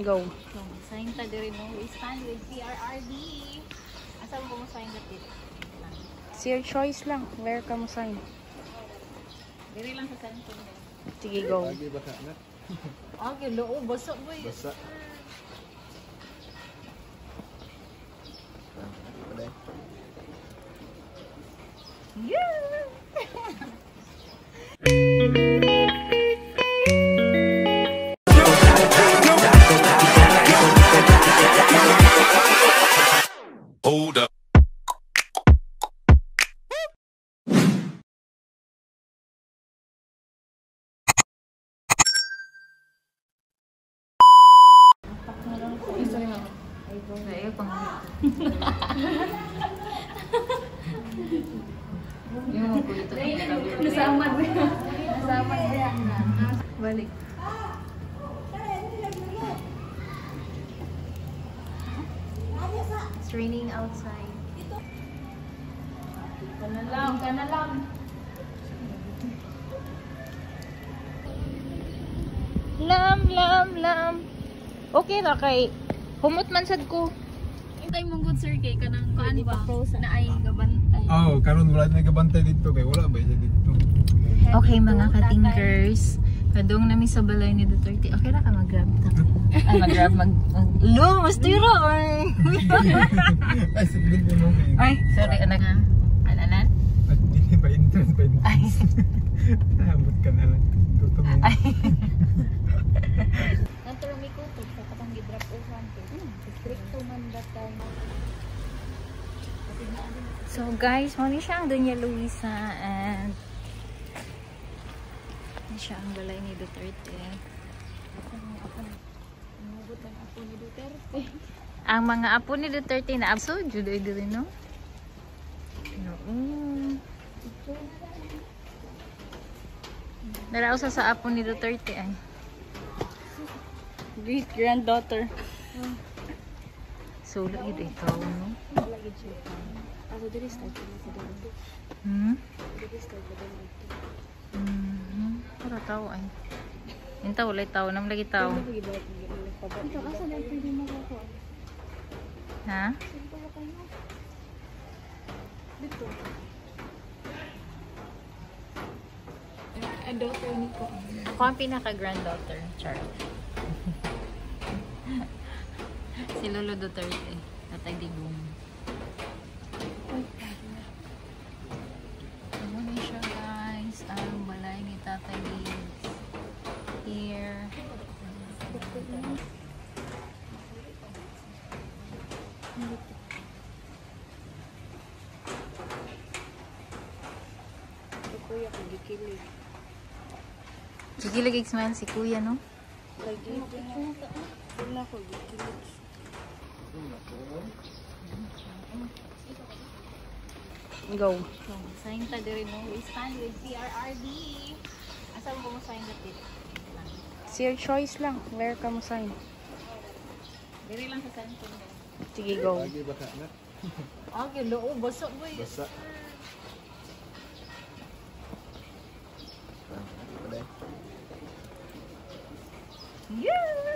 Go. So, sign ta diri no. We stand with PRRD. Asa mo sign dito? It's your choice lang. Where ka mo sign? Diri lang sa center. Sige, go. Lagi baka na. Okay, loo. Basa boy. Basa. Yeah! Hold up. Ay, pang yung kulit ito. Nasamad ba yan? Nasamad ba yan? Balik. It's raining outside. Ka na lang. Lam. Okay na kay humot man sad ko. Hintay mong good sir kay kanang kuan ba na ay gabantay. Oh, karon wala na gabantay dito kay wala ba siya dito. Okay mga katingkers. Kadong nami sa balay ni Duterte. Okay ra ka mag-grab ta. Ay mag-grab Lo, mas tiro ay. Ay, sige mo kay. Ay, sorry anak. Ananan? At hindi pa entrance pa. Ay. Abot ka na lang. Tuto mo. Ay. Nanto lang may kutob sa katang gi-drop off to. Stricto man datay. So guys, muna siya ang Doña Luisa and ini siya ang balay ni Duterte. Ang mga apo ni Duterte na abso, judoy din no? Narausa sa apo ni Duterte ay. Great granddaughter. So, lagi dito, no? Ako diri start ko sa dito. Diri start ko dito. Para tao ay. Yung tao, ulay tao. Nam lagi tao. Ito asa na pwede mo ko. Ha? Dito. Ang daughter ni ko. Ako ang pinaka-granddaughter. Char. Si Lolo Duterte. Tatay Digong. Ano na siya guys. Ang balay ni Tatay Diggs. Here. Kuya ko gikilig. Gigilig man si Kuya, no? Lagi na ko gikilig. Go. So, sign ta diri no. We stand with PRRD. Asa mo sign dito? It's your choice lang. Where ka mo sign? Diri lang sa center. Sige, go. Lagi baka na. Okay, loo. Basa boy. Basa. Yeah!